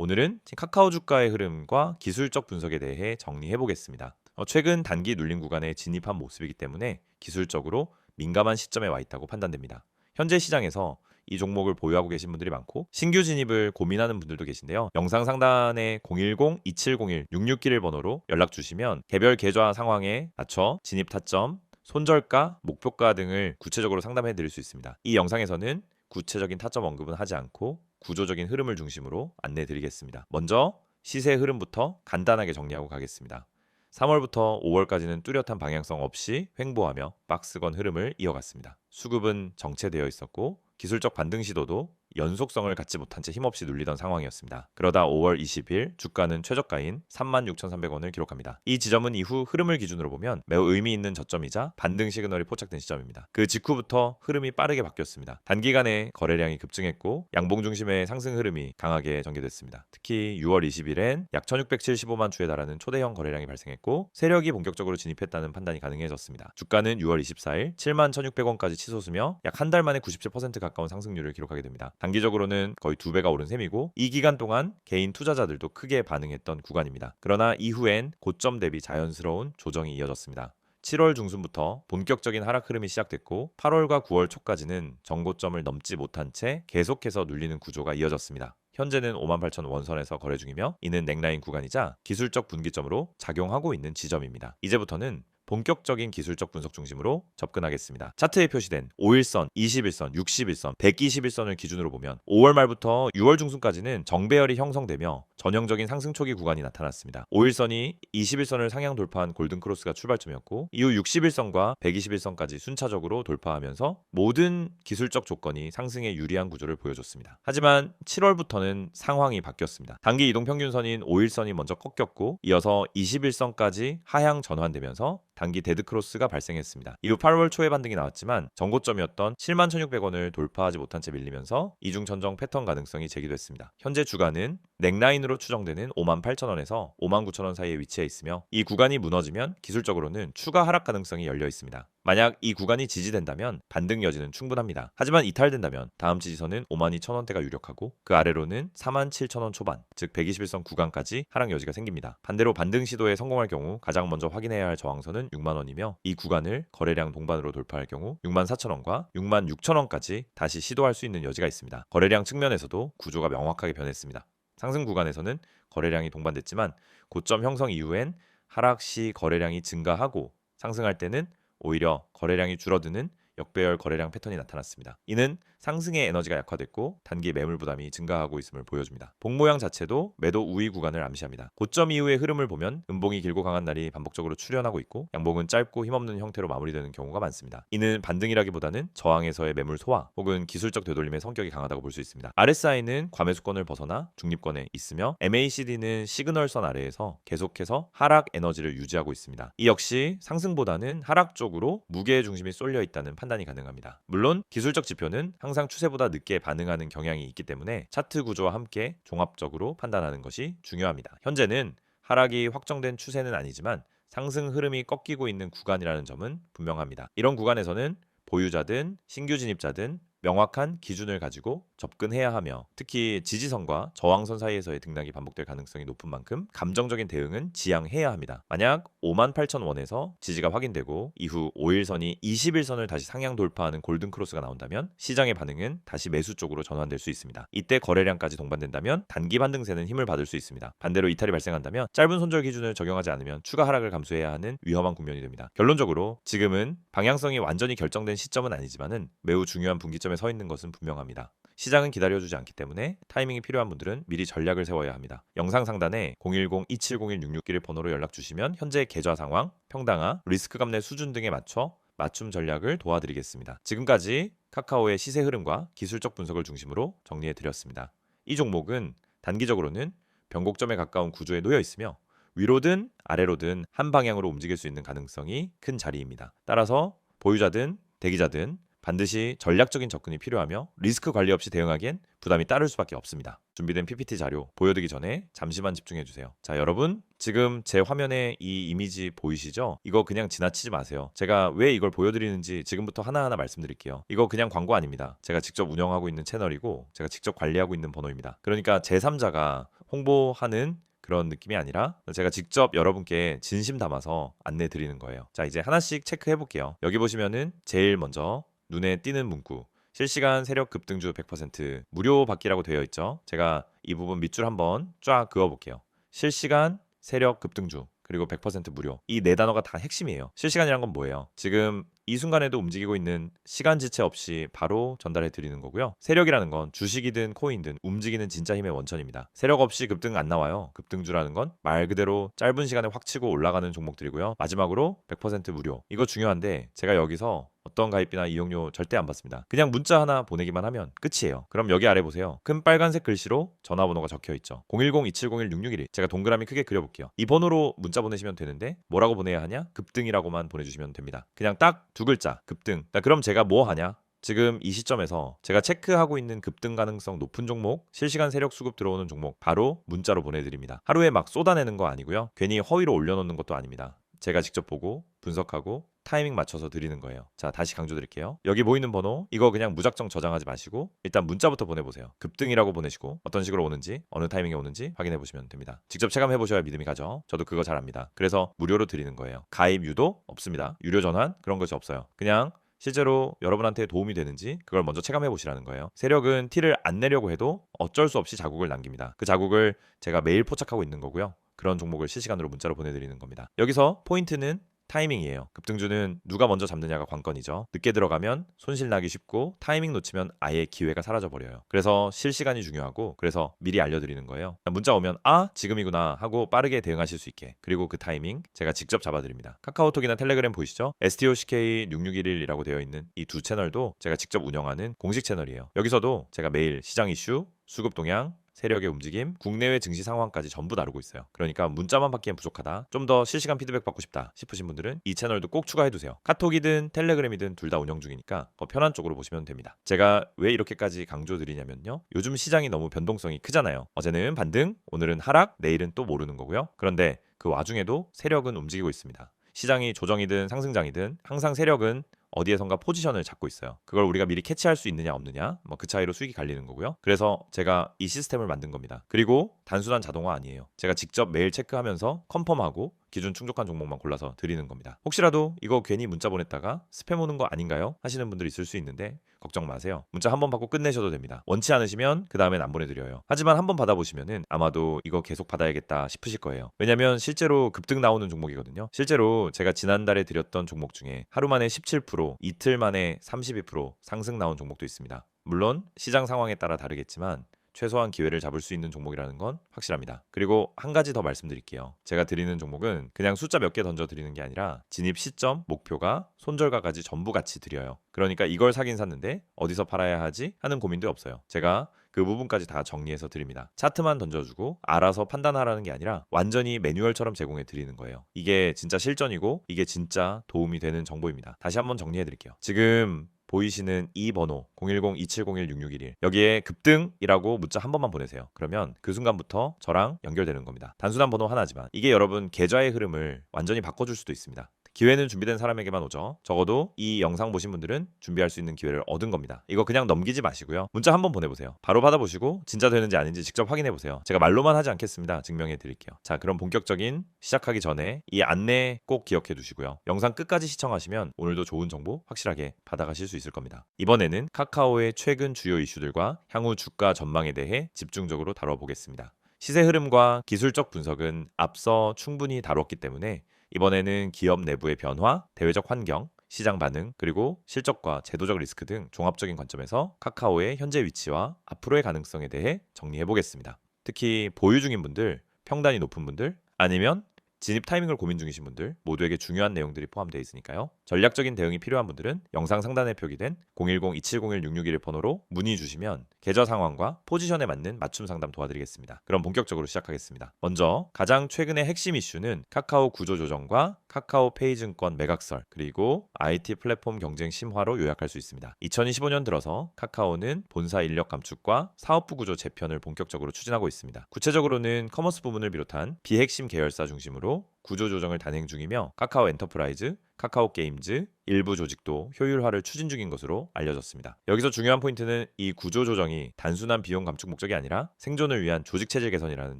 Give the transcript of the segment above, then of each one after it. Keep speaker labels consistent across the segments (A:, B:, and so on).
A: 오늘은 카카오 주가의 흐름과 기술적 분석에 대해 정리해 보겠습니다. 최근 단기 눌림 구간에 진입한 모습이기 때문에 기술적으로 민감한 시점에 와 있다고 판단됩니다. 현재 시장에서 이 종목을 보유하고 계신 분들이 많고 신규 진입을 고민하는 분들도 계신데요. 영상 상단에 010-2701-6691 번호로 연락 주시면 개별 계좌 상황에 맞춰 진입 타점, 손절가, 목표가 등을 구체적으로 상담해 드릴 수 있습니다. 이 영상에서는 구체적인 타점 언급은 하지 않고 구조적인 흐름을 중심으로 안내 드리겠습니다. 먼저 시세 흐름부터 간단하게 정리하고 가겠습니다. 3월부터 5월까지는 뚜렷한 방향성 없이 횡보하며 박스권 흐름을 이어갔습니다. 수급은 정체되어 있었고 기술적 반등 시도도 연속성을 갖지 못한 채 힘없이 눌리던 상황이었습니다. 그러다 5월 20일 주가는 최저가인 36,300원을 기록합니다. 이 지점은 이후 흐름을 기준으로 보면 매우 의미 있는 저점이자 반등 시그널이 포착된 시점입니다. 그 직후부터 흐름이 빠르게 바뀌었습니다. 단기간에 거래량이 급증했고 양봉 중심의 상승 흐름이 강하게 전개됐습니다. 특히 6월 20일엔 약 1675만 주에 달하는 초대형 거래량이 발생했고 세력이 본격적으로 진입했다는 판단이 가능해졌습니다. 주가는 6월 24일 71,600원까지 치솟으며 약 한 달 만에 97% 가까운 상승률을 기록하게 됩니다. 단기적으로는 거의 2배가 오른 셈이고 이 기간 동안 개인 투자자들도 크게 반응했던 구간입니다. 그러나 이후엔 고점 대비 자연스러운 조정이 이어졌습니다. 7월 중순부터 본격적인 하락 흐름이 시작됐고 8월과 9월 초까지는 정고점을 넘지 못한 채 계속해서 눌리는 구조가 이어졌습니다. 현재는 58,000 원선에서 거래 중이며 이는 넥라인 구간이자 기술적 분기점으로 작용하고 있는 지점입니다. 이제부터는 본격적인 기술적 분석 중심으로 접근하겠습니다. 차트에 표시된 5일선, 21선, 61선, 121선을 기준으로 보면 5월 말부터 6월 중순까지는 정배열이 형성되며 전형적인 상승 초기 구간이 나타났습니다. 5일선이 21선을 상향 돌파한 골든크로스가 출발점이었고 이후 61선과 121선까지 순차적으로 돌파하면서 모든 기술적 조건이 상승에 유리한 구조를 보여줬습니다. 하지만 7월부터는 상황이 바뀌었습니다. 단기 이동평균선인 5일선이 먼저 꺾였고 이어서 21선까지 하향 전환되면서 단기 데드크로스가 발생했습니다. 이후 8월 초에 반등이 나왔지만 정고점이었던 71,600원을 돌파하지 못한 채 밀리면서 이중천정 패턴 가능성이 제기됐습니다. 현재 주가는 넥라인으로 추정되는 58,000원에서 59,000원 사이에 위치해 있으며 이 구간이 무너지면 기술적으로는 추가 하락 가능성이 열려 있습니다. 만약 이 구간이 지지된다면 반등 여지는 충분합니다. 하지만 이탈된다면 다음 지지선은 52,000원대가 유력하고 그 아래로는 47,000원 초반, 즉 121선 구간까지 하락 여지가 생깁니다. 반대로 반등 시도에 성공할 경우 가장 먼저 확인해야 할 저항선은 6만원이며 이 구간을 거래량 동반으로 돌파할 경우 64,000원과 66,000원까지 다시 시도할 수 있는 여지가 있습니다. 거래량 측면에서도 구조가 명확하게 변했습니다. 상승 구간에서는 거래량이 동반됐지만 고점 형성 이후엔 하락 시 거래량이 증가하고 상승할 때는 오히려 거래량이 줄어드는 역배열 거래량 패턴이 나타났습니다. 이는 상승의 에너지가 약화됐고 단기 매물 부담이 증가하고 있음을 보여줍니다. 봉 모양 자체도 매도 우위 구간을 암시합니다. 고점 이후의 흐름을 보면 음봉이 길고 강한 날이 반복적으로 출현하고 있고 양봉은 짧고 힘없는 형태로 마무리되는 경우가 많습니다. 이는 반등이라기보다는 저항에서의 매물 소화 혹은 기술적 되돌림의 성격이 강하다고 볼 수 있습니다. RSI는 과매수권을 벗어나 중립권에 있으며 MACD는 시그널선 아래에서 계속해서 하락 에너지를 유지하고 있습니다. 이 역시 상승보다는 하락 쪽으로 무게 중심이 쏠려 있다는 판단이 가능합니다. 물론 기술적 지표는 항상 추세보다 늦게 반응하는 경향이 있기 때문에 차트 구조와 함께 종합적으로 판단하는 것이 중요합니다. 현재는 하락이 확정된 추세는 아니지만 상승 흐름이 꺾이고 있는 구간이라는 점은 분명합니다. 이런 구간에서는 보유자든 신규 진입자든 명확한 기준을 가지고 접근해야 하며 특히 지지선과 저항선 사이에서의 등락이 반복될 가능성이 높은 만큼 감정적인 대응은 지양해야 합니다. 만약 58,000원에서 지지가 확인되고 이후 5일선이 21선을 다시 상향 돌파하는 골든크로스가 나온다면 시장의 반응은 다시 매수 쪽으로 전환될 수 있습니다. 이때 거래량까지 동반된다면 단기 반등세는 힘을 받을 수 있습니다. 반대로 이탈이 발생한다면 짧은 손절 기준을 적용하지 않으면 추가 하락을 감수해야 하는 위험한 국면이 됩니다. 결론적으로 지금은 방향성이 완전히 결정된 시점은 아니지만은 매우 중요한 분기점에 서 있는 것은 분명합니다. 시장은 기다려주지 않기 때문에 타이밍이 필요한 분들은 미리 전략을 세워야 합니다. 영상 상단에 010-2701-6691 번호로 연락 주시면 현재 계좌 상황, 평당화, 리스크 감내 수준 등에 맞춰 맞춤 전략을 도와드리겠습니다. 지금까지 카카오의 시세 흐름과 기술적 분석을 중심으로 정리해 드렸습니다. 이 종목은 단기적으로는 변곡점에 가까운 구조에 놓여 있으며 위로든 아래로든 한 방향으로 움직일 수 있는 가능성이 큰 자리입니다. 따라서 보유자든 대기자든 반드시 전략적인 접근이 필요하며 리스크 관리 없이 대응하기엔 부담이 따를 수밖에 없습니다. 준비된 PPT 자료 보여드리기 전에 잠시만 집중해주세요. 자, 여러분 지금 제 화면에 이 이미지 보이시죠? 이거 그냥 지나치지 마세요. 제가 왜 이걸 보여드리는지 지금부터 하나하나 말씀드릴게요. 이거 그냥 광고 아닙니다. 제가 직접 운영하고 있는 채널이고 제가 직접 관리하고 있는 번호입니다. 그러니까 제3자가 홍보하는 그런 느낌이 아니라 제가 직접 여러분께 진심 담아서 안내 드리는 거예요. 자, 이제 하나씩 체크해 볼게요. 여기 보시면은 제일 먼저 눈에 띄는 문구, 실시간 세력 급등주 100% 무료 받기라고 되어 있죠. 제가 이 부분 밑줄 한번 쫙 그어 볼게요. 실시간 세력 급등주 그리고 100% 무료. 이 네 단어가 다 핵심이에요. 실시간이란 건 뭐예요? 지금 이 순간에도 움직이고 있는 시간 지체 없이 바로 전달해 드리는 거고요. 세력이라는 건 주식이든 코인이든 움직이는 진짜 힘의 원천입니다. 세력 없이 급등 안 나와요. 급등주라는 건 말 그대로 짧은 시간에 확 치고 올라가는 종목들이고요. 마지막으로 100% 무료. 이거 중요한데 제가 여기서 어떤 가입비나 이용료 절대 안 받습니다. 그냥 문자 하나 보내기만 하면 끝이에요. 그럼 여기 아래 보세요. 큰 빨간색 글씨로 전화번호가 적혀 있죠. 010-2701-6611. 제가 동그라미 크게 그려볼게요. 이 번호로 문자 보내시면 되는데 뭐라고 보내야 하냐? 급등이라고만 보내주시면 됩니다. 그냥 딱 두 글자 급등. 그럼 제가 뭐 하냐? 지금 이 시점에서 제가 체크하고 있는 급등 가능성 높은 종목, 실시간 세력 수급 들어오는 종목 바로 문자로 보내드립니다. 하루에 막 쏟아내는 거 아니고요. 괜히 허위로 올려놓는 것도 아닙니다. 제가 직접 보고 분석하고 타이밍 맞춰서 드리는 거예요. 자, 다시 강조드릴게요. 여기 보이는 번호 이거 그냥 무작정 저장하지 마시고 일단 문자부터 보내보세요. 급등이라고 보내시고 어떤 식으로 오는지 어느 타이밍에 오는지 확인해 보시면 됩니다. 직접 체감해 보셔야 믿음이 가죠. 저도 그거 잘 압니다. 그래서 무료로 드리는 거예요. 가입 유도 없습니다. 유료 전환 그런 것이 없어요. 그냥 실제로 여러분한테 도움이 되는지 그걸 먼저 체감해 보시라는 거예요. 세력은 티를 안 내려고 해도 어쩔 수 없이 자국을 남깁니다. 그 자국을 제가 매일 포착하고 있는 거고요. 그런 종목을 실시간으로 문자로 보내드리는 겁니다. 여기서 포인트는 타이밍이에요. 급등주는 누가 먼저 잡느냐가 관건이죠. 늦게 들어가면 손실 나기 쉽고 타이밍 놓치면 아예 기회가 사라져 버려요. 그래서 실시간이 중요하고 그래서 미리 알려드리는 거예요. 문자 오면 아 지금이구나 하고 빠르게 대응하실 수 있게. 그리고 그 타이밍 제가 직접 잡아드립니다. 카카오톡이나 텔레그램 보이시죠? STOCK6611이라고 되어 있는 이 두 채널도 제가 직접 운영하는 공식 채널이에요. 여기서도 제가 매일 시장 이슈, 수급 동향, 세력의 움직임, 국내외 증시 상황까지 전부 다루고 있어요. 그러니까 문자만 받기엔 부족하다. 좀 더 실시간 피드백 받고 싶다 싶으신 분들은 이 채널도 꼭 추가해두세요. 카톡이든 텔레그램이든 둘 다 운영 중이니까 더 편한 쪽으로 보시면 됩니다. 제가 왜 이렇게까지 강조드리냐면요. 요즘 시장이 너무 변동성이 크잖아요. 어제는 반등, 오늘은 하락, 내일은 또 모르는 거고요. 그런데 그 와중에도 세력은 움직이고 있습니다. 시장이 조정이든 상승장이든 항상 세력은 어디에선가 포지션을 잡고 있어요. 그걸 우리가 미리 캐치할 수 있느냐 없느냐 뭐 그 차이로 수익이 갈리는 거고요. 그래서 제가 이 시스템을 만든 겁니다. 그리고 단순한 자동화 아니에요. 제가 직접 매일 체크하면서 컨펌하고 기준 충족한 종목만 골라서 드리는 겁니다. 혹시라도 이거 괜히 문자 보냈다가 스팸 오는 거 아닌가요? 하시는 분들이 있을 수 있는데 걱정 마세요. 문자 한 번 받고 끝내셔도 됩니다. 원치 않으시면 그 다음엔 안 보내드려요. 하지만 한 번 받아보시면은 아마도 이거 계속 받아야겠다 싶으실 거예요. 왜냐면 실제로 급등 나오는 종목이거든요. 실제로 제가 지난달에 드렸던 종목 중에 하루 만에 17%, 이틀 만에 32% 상승 나온 종목도 있습니다. 물론 시장 상황에 따라 다르겠지만 최소한 기회를 잡을 수 있는 종목이라는 건 확실합니다. 그리고 한 가지 더 말씀드릴게요. 제가 드리는 종목은 그냥 숫자 몇 개 던져 드리는 게 아니라 진입 시점, 목표가, 손절가까지 전부 같이 드려요. 그러니까 이걸 사긴 샀는데 어디서 팔아야 하지 하는 고민도 없어요. 제가 그 부분까지 다 정리해서 드립니다. 차트만 던져주고 알아서 판단하라는 게 아니라 완전히 매뉴얼처럼 제공해 드리는 거예요. 이게 진짜 실전이고 이게 진짜 도움이 되는 정보입니다. 다시 한번 정리해 드릴게요. 지금 보이시는 이 번호 010-2701-6611 여기에 급등이라고 문자 한 번만 보내세요. 그러면 그 순간부터 저랑 연결되는 겁니다. 단순한 번호 하나지만 이게 여러분 계좌의 흐름을 완전히 바꿔줄 수도 있습니다. 기회는 준비된 사람에게만 오죠. 적어도 이 영상 보신 분들은 준비할 수 있는 기회를 얻은 겁니다. 이거 그냥 넘기지 마시고요. 문자 한번 보내보세요. 바로 받아보시고 진짜 되는지 아닌지 직접 확인해보세요. 제가 말로만 하지 않겠습니다. 증명해 드릴게요. 자, 그럼 본격적인 시작하기 전에 이 안내 꼭 기억해 두시고요. 영상 끝까지 시청하시면 오늘도 좋은 정보 확실하게 받아가실 수 있을 겁니다. 이번에는 카카오의 최근 주요 이슈들과 향후 주가 전망에 대해 집중적으로 다뤄보겠습니다. 시세 흐름과 기술적 분석은 앞서 충분히 다뤘기 때문에 이번에는 기업 내부의 변화, 대외적 환경, 시장 반응, 그리고 실적과 제도적 리스크 등 종합적인 관점에서 카카오의 현재 위치와 앞으로의 가능성에 대해 정리해 보겠습니다. 특히 보유 중인 분들, 평단이 높은 분들, 아니면 진입 타이밍을 고민 중이신 분들 모두에게 중요한 내용들이 포함되어 있으니까요. 전략적인 대응이 필요한 분들은 영상 상단에 표기된 010-2701-661 번호로 문의 주시면 계좌 상황과 포지션에 맞는 맞춤 상담 도와드리겠습니다. 그럼 본격적으로 시작하겠습니다. 먼저 가장 최근의 핵심 이슈는 카카오 구조 조정과 카카오페이 증권 매각설 그리고 IT 플랫폼 경쟁 심화로 요약할 수 있습니다. 2025년 들어서 카카오는 본사 인력 감축과 사업부 구조 재편을 본격적으로 추진하고 있습니다. 구체적으로는 커머스 부문을 비롯한 비핵심 계열사 중심으로 구조 조정을 단행 중이며 카카오 엔터프라이즈, 카카오 게임즈 일부 조직도 효율화를 추진 중인 것으로 알려졌습니다. 여기서 중요한 포인트는 이 구조 조정이 단순한 비용 감축 목적이 아니라 생존을 위한 조직 체질 개선이라는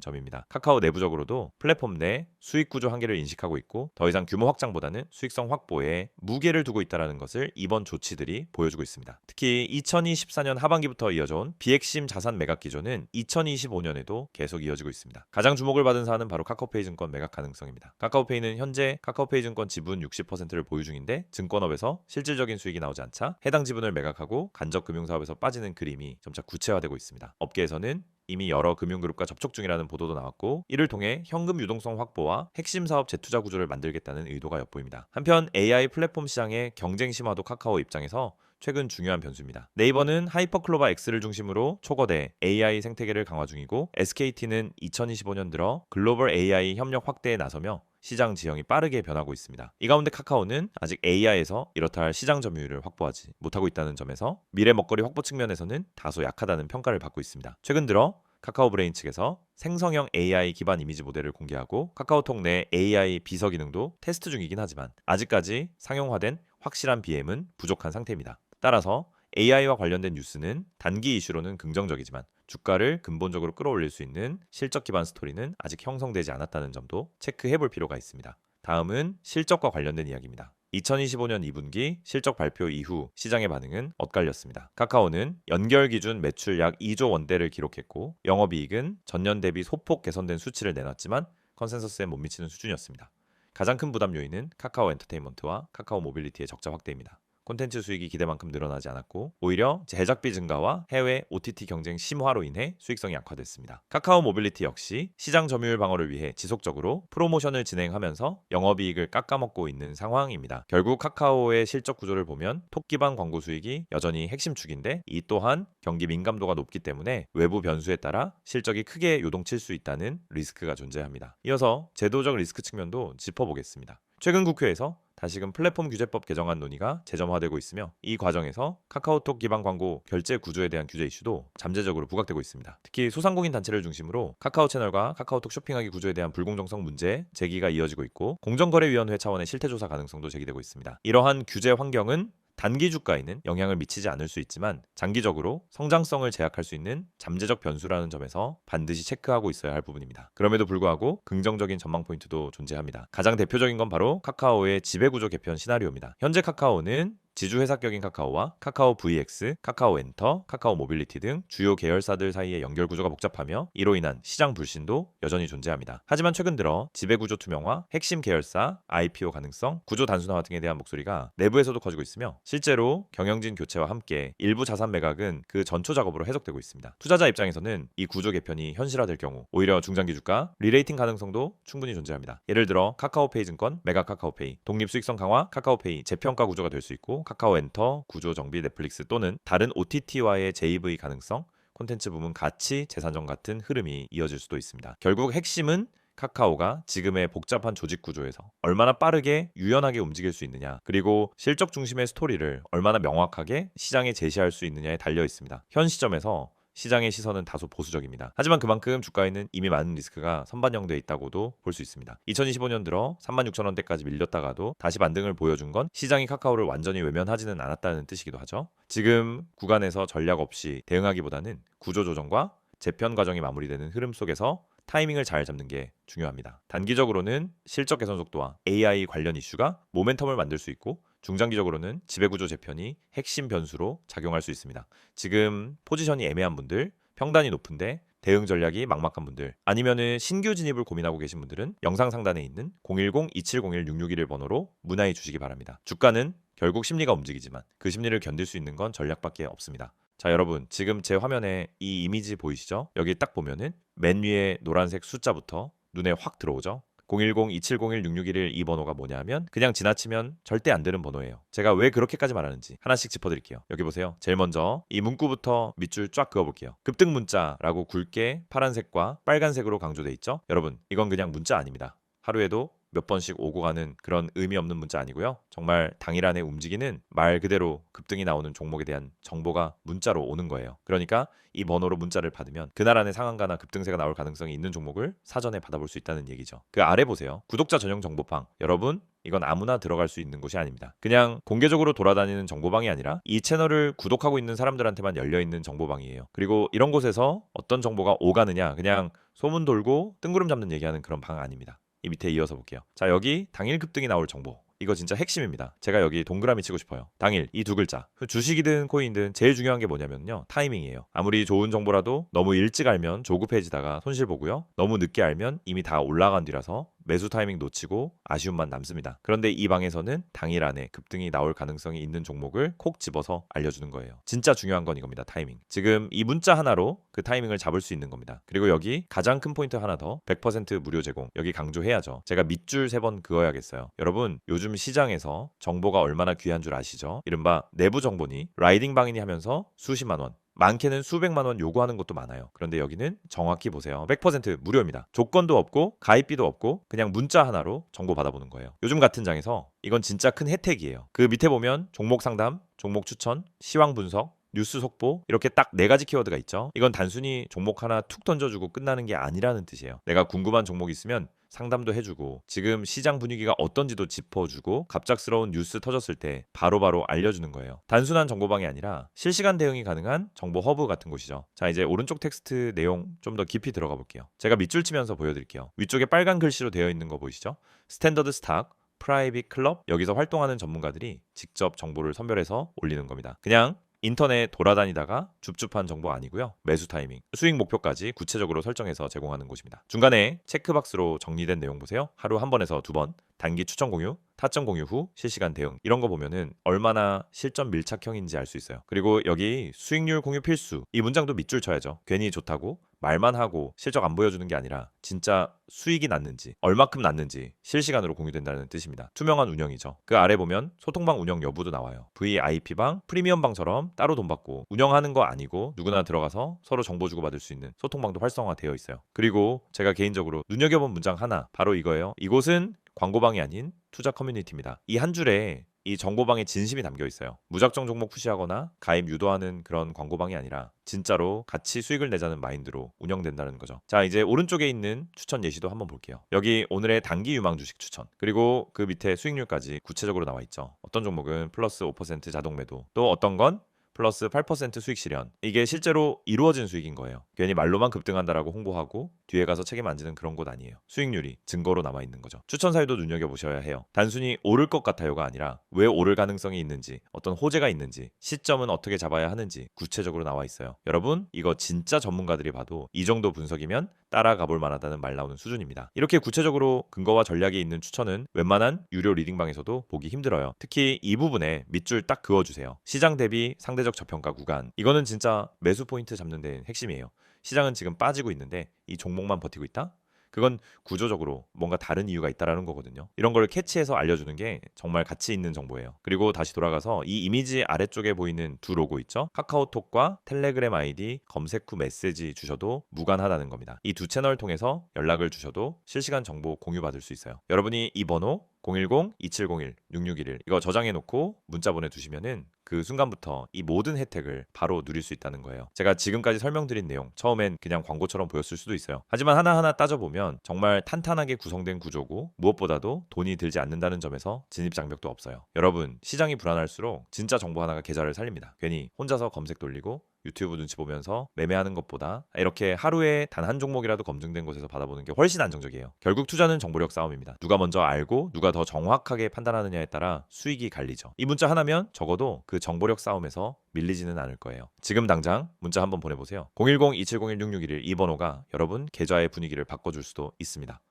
A: 점입니다. 카카오 내부적으로도 플랫폼 내 수익 구조 한계를 인식하고 있고 더 이상 규모 확장보다는 수익성 확보에 무게를 두고 있다는 것을 이번 조치들이 보여주고 있습니다. 특히 2024년 하반기부터 이어져온 비핵심 자산 매각 기조는 2025년에도 계속 이어지고 있습니다. 가장 주목을 받은 사안은 바로 카카오페이 증권 매각 가능성입니다. 카카오페이는 현재 카카오페이 증권 지분 60%를 보유 중인데 증권업에서 실질적인 수익이 나오지 않자 해당 지분을 매각하고 간접 금융사업에서 빠지는 그림이 점차 구체화되고 있습니다. 업계에서는 이미 여러 금융그룹과 접촉 중이라는 보도도 나왔고 이를 통해 현금 유동성 확보와 핵심 사업 재투자 구조를 만들겠다는 의도가 엿보입니다. 한편 AI 플랫폼 시장의 경쟁 심화도 카카오 입장에서 최근 중요한 변수입니다. 네이버는 하이퍼클로바 X를 중심으로 초거대 AI 생태계를 강화 중이고 SKT는 2025년 들어 글로벌 AI 협력 확대에 나서며 시장 지형이 빠르게 변하고 있습니다. 이 가운데 카카오는 아직 AI에서 이렇다 할 시장 점유율을 확보하지 못하고 있다는 점에서 미래 먹거리 확보 측면에서는 다소 약하다는 평가를 받고 있습니다. 최근 들어 카카오 브레인 측에서 생성형 AI 기반 이미지 모델을 공개하고 카카오톡 내 AI 비서 기능도 테스트 중이긴 하지만 아직까지 상용화된 확실한 BM은 부족한 상태입니다. 따라서 AI와 관련된 뉴스는 단기 이슈로는 긍정적이지만 주가를 근본적으로 끌어올릴 수 있는 실적 기반 스토리는 아직 형성되지 않았다는 점도 체크해 볼 필요가 있습니다. 다음은 실적과 관련된 이야기입니다. 2025년 2분기 실적 발표 이후 시장의 반응은 엇갈렸습니다. 카카오는 연결 기준 매출 약 2조 원대를 기록했고 영업이익은 전년 대비 소폭 개선된 수치를 내놨지만 컨센서스에 못 미치는 수준이었습니다. 가장 큰 부담 요인은 카카오 엔터테인먼트와 카카오 모빌리티의 적자 확대입니다. 콘텐츠 수익이 기대만큼 늘어나지 않았고 오히려 제작비 증가와 해외 OTT 경쟁 심화로 인해 수익성이 약화됐습니다. 카카오 모빌리티 역시 시장 점유율 방어를 위해 지속적으로 프로모션을 진행하면서 영업이익을 깎아먹고 있는 상황입니다. 결국 카카오의 실적 구조를 보면 톡 기반 광고 수익이 여전히 핵심 축인데 이 또한 경기 민감도가 높기 때문에 외부 변수에 따라 실적이 크게 요동칠 수 있다는 리스크가 존재합니다. 이어서 제도적 리스크 측면도 짚어보겠습니다. 최근 국회에서 다시금 플랫폼 규제법 개정안 논의가 재점화되고 있으며 이 과정에서 카카오톡 기반 광고 결제 구조에 대한 규제 이슈도 잠재적으로 부각되고 있습니다. 특히 소상공인 단체를 중심으로 카카오 채널과 카카오톡 쇼핑하기 구조에 대한 불공정성 문제 제기가 이어지고 있고 공정거래위원회 차원의 실태조사 가능성도 제기되고 있습니다. 이러한 규제 환경은 단기 주가에는 영향을 미치지 않을 수 있지만 장기적으로 성장성을 제약할 수 있는 잠재적 변수라는 점에서 반드시 체크하고 있어야 할 부분입니다. 그럼에도 불구하고 긍정적인 전망 포인트도 존재합니다. 가장 대표적인 건 바로 카카오의 지배구조 개편 시나리오입니다. 현재 카카오는 지주회사격인 카카오와 카카오 VX, 카카오 엔터, 카카오 모빌리티 등 주요 계열사들 사이의 연결 구조가 복잡하며 이로 인한 시장 불신도 여전히 존재합니다. 하지만 최근 들어 지배구조 투명화, 핵심 계열사, IPO 가능성, 구조 단순화 등에 대한 목소리가 내부에서도 커지고 있으며 실제로 경영진 교체와 함께 일부 자산 매각은 그 전초 작업으로 해석되고 있습니다. 투자자 입장에서는 이 구조 개편이 현실화될 경우 오히려 중장기 주가, 리레이팅 가능성도 충분히 존재합니다. 예를 들어 카카오페이 증권, 매각 카카오페이, 독립 수익성 강화, 카카오페이 재평가 구조가 될 수 있고 카카오 엔터, 구조 정비 넷플릭스 또는 다른 OTT와의 JV 가능성, 콘텐츠 부문 가치, 재산정 같은 흐름이 이어질 수도 있습니다. 결국 핵심은 카카오가 지금의 복잡한 조직 구조에서 얼마나 빠르게 유연하게 움직일 수 있느냐, 그리고 실적 중심의 스토리를 얼마나 명확하게 시장에 제시할 수 있느냐에 달려 있습니다. 현 시점에서 시장의 시선은 다소 보수적입니다. 하지만 그만큼 주가에는 이미 많은 리스크가 선반영되어 있다고도 볼 수 있습니다. 2025년 들어 36,000원대까지 밀렸다가도 다시 반등을 보여준 건 시장이 카카오를 완전히 외면하지는 않았다는 뜻이기도 하죠. 지금 구간에서 전략 없이 대응하기보다는 구조조정과 재편 과정이 마무리되는 흐름 속에서 타이밍을 잘 잡는 게 중요합니다. 단기적으로는 실적 개선 속도와 AI 관련 이슈가 모멘텀을 만들 수 있고 중장기적으로는 지배구조 재편이 핵심 변수로 작용할 수 있습니다. 지금 포지션이 애매한 분들, 평단이 높은데 대응 전략이 막막한 분들, 아니면은 신규 진입을 고민하고 계신 분들은 영상 상단에 있는 010-2701-661 번호로 문의해 주시기 바랍니다. 주가는 결국 심리가 움직이지만 그 심리를 견딜 수 있는 건 전략밖에 없습니다. 자, 여러분, 지금 제 화면에 이 이미지 보이시죠? 여기 딱 보면은 맨 위에 노란색 숫자부터 눈에 확 들어오죠? 010-2701-661 이 번호가 뭐냐면 그냥 지나치면 절대 안 되는 번호예요. 제가 왜 그렇게까지 말하는지 하나씩 짚어드릴게요. 여기 보세요. 제일 먼저 이 문구부터 밑줄 쫙 그어볼게요. 급등 문자라고 굵게 파란색과 빨간색으로 강조돼 있죠? 여러분, 이건 그냥 문자 아닙니다. 하루에도 몇 번씩 오고 가는 그런 의미 없는 문자 아니고요. 정말 당일 안에 움직이는 말 그대로 급등이 나오는 종목에 대한 정보가 문자로 오는 거예요. 그러니까 이 번호로 문자를 받으면 그날 안에 상한가나 급등세가 나올 가능성이 있는 종목을 사전에 받아볼 수 있다는 얘기죠. 그 아래 보세요. 구독자 전용 정보방. 여러분, 이건 아무나 들어갈 수 있는 곳이 아닙니다. 그냥 공개적으로 돌아다니는 정보방이 아니라 이 채널을 구독하고 있는 사람들한테만 열려있는 정보방이에요. 그리고 이런 곳에서 어떤 정보가 오가느냐, 그냥 소문 돌고 뜬구름 잡는 얘기하는 그런 방 아닙니다. 이 밑에 이어서 볼게요. 자, 여기 당일 급등이 나올 정보. 이거 진짜 핵심입니다. 제가 여기 동그라미 치고 싶어요. 당일 이 두 글자. 주식이든 코인이든 제일 중요한 게 뭐냐면요. 타이밍이에요. 아무리 좋은 정보라도 너무 일찍 알면 조급해지다가 손실 보고요. 너무 늦게 알면 이미 다 올라간 뒤라서 매수 타이밍 놓치고 아쉬움만 남습니다. 그런데 이 방에서는 당일 안에 급등이 나올 가능성이 있는 종목을 콕 집어서 알려주는 거예요. 진짜 중요한 건 이겁니다. 타이밍. 지금 이 문자 하나로 그 타이밍을 잡을 수 있는 겁니다. 그리고 여기 가장 큰 포인트 하나 더, 100% 무료 제공. 여기 강조해야죠. 제가 밑줄 3번 그어야겠어요. 여러분, 요즘 시장에서 정보가 얼마나 귀한 줄 아시죠? 이른바 내부 정보니 라이딩 방이니 하면서 수십만 원, 많게는 수백만 원 요구하는 것도 많아요. 그런데 여기는 정확히 보세요. 100% 무료입니다. 조건도 없고 가입비도 없고 그냥 문자 하나로 정보 받아보는 거예요. 요즘 같은 장에서 이건 진짜 큰 혜택이에요. 그 밑에 보면 종목 상담, 종목 추천, 시황 분석, 뉴스 속보, 이렇게 딱 4가지 키워드가 있죠. 이건 단순히 종목 하나 툭 던져주고 끝나는 게 아니라는 뜻이에요. 내가 궁금한 종목 있으면 상담도 해주고 지금 시장 분위기가 어떤지도 짚어주고 갑작스러운 뉴스 터졌을 때 바로바로 알려주는 거예요. 단순한 정보방이 아니라 실시간 대응이 가능한 정보 허브 같은 곳이죠. 자, 이제 오른쪽 텍스트 내용 좀 더 깊이 들어가 볼게요. 제가 밑줄 치면서 보여드릴게요. 위쪽에 빨간 글씨로 되어 있는 거 보이시죠? 스탠더드 스탁, 프라이빗 클럽, 여기서 활동하는 전문가들이 직접 정보를 선별해서 올리는 겁니다. 그냥 인터넷 돌아다니다가 줍줍한 정보 아니고요. 매수 타이밍, 수익 목표까지 구체적으로 설정해서 제공하는 곳입니다. 중간에 체크박스로 정리된 내용 보세요. 하루 한 번에서 2번, 단기 추천 공유, 타점 공유 후 실시간 대응, 이런 거 보면은 얼마나 실전 밀착형인지 알 수 있어요. 그리고 여기 수익률 공유 필수, 이 문장도 밑줄 쳐야죠. 괜히 좋다고 말만 하고 실적 안 보여주는 게 아니라 진짜 수익이 났는지 얼마큼 났는지 실시간으로 공유된다는 뜻입니다. 투명한 운영이죠. 그 아래 보면 소통방 운영 여부도 나와요. VIP방, 프리미엄방처럼 따로 돈 받고 운영하는 거 아니고 누구나 들어가서 서로 정보 주고받을 수 있는 소통방도 활성화되어 있어요. 그리고 제가 개인적으로 눈여겨본 문장 하나, 바로 이거예요. 이곳은 광고방이 아닌 투자 커뮤니티입니다. 이 한 줄에 이 정보방에 진심이 담겨 있어요. 무작정 종목 푸시하거나 가입 유도하는 그런 광고방이 아니라 진짜로 같이 수익을 내자는 마인드로 운영된다는 거죠. 자, 이제 오른쪽에 있는 추천 예시도 한번 볼게요. 여기 오늘의 단기 유망 주식 추천, 그리고 그 밑에 수익률까지 구체적으로 나와 있죠. 어떤 종목은 플러스 5% 자동 매도, 또 어떤 건 플러스 8% 수익 실현. 이게 실제로 이루어진 수익인 거예요. 괜히 말로만 급등한다라고 홍보하고 뒤에 가서 책임 안 지는 그런 곳 아니에요. 수익률이 증거로 남아 있는 거죠. 추천 사유도 눈여겨보셔야 해요. 단순히 오를 것 같아요가 아니라 왜 오를 가능성이 있는지, 어떤 호재가 있는지, 시점은 어떻게 잡아야 하는지 구체적으로 나와 있어요. 여러분, 이거 진짜 전문가들이 봐도 이 정도 분석이면 따라가 볼 만하다는 말 나오는 수준입니다. 이렇게 구체적으로 근거와 전략이 있는 추천은 웬만한 유료 리딩방에서도 보기 힘들어요. 특히 이 부분에 밑줄 딱 그어주세요. 시장 대비 상대적 저평가 구간. 이거는 진짜 매수 포인트 잡는 데는 핵심이에요. 시장은 지금 빠지고 있는데 이 종목만 버티고 있다? 그건 구조적으로 뭔가 다른 이유가 있다라는 거거든요. 이런 걸 캐치해서 알려주는 게 정말 가치 있는 정보예요. 그리고 다시 돌아가서 이 이미지 아래쪽에 보이는 두 로고 있죠? 카카오톡과 텔레그램 아이디 검색 후 메시지 주셔도 무관하다는 겁니다. 이 두 채널 통해서 연락을 주셔도 실시간 정보 공유받을 수 있어요. 여러분이 이 번호 010-2701-6611 이거 저장해 놓고 문자 보내두시면은 그 순간부터 이 모든 혜택을 바로 누릴 수 있다는 거예요. 제가 지금까지 설명드린 내용 처음엔 그냥 광고처럼 보였을 수도 있어요. 하지만 하나하나 따져보면 정말 탄탄하게 구성된 구조고 무엇보다도 돈이 들지 않는다는 점에서 진입장벽도 없어요. 여러분, 시장이 불안할수록 진짜 정보 하나가 계좌를 살립니다. 괜히 혼자서 검색 돌리고 유튜브 눈치 보면서 매매하는 것보다 이렇게 하루에 단 한 종목이라도 검증된 곳에서 받아보는 게 훨씬 안정적이에요. 결국 투자는 정보력 싸움입니다. 누가 먼저 알고 누가 더 정확하게 판단하느냐에 따라 수익이 갈리죠. 이 문자 하나면 적어도 그 정보력 싸움에서 밀리지는 않을 거예요. 지금 당장 문자 한번 보내보세요. 010-2701-6611 이 번호가 여러분 계좌의 분위기를 바꿔줄 수도 있습니다.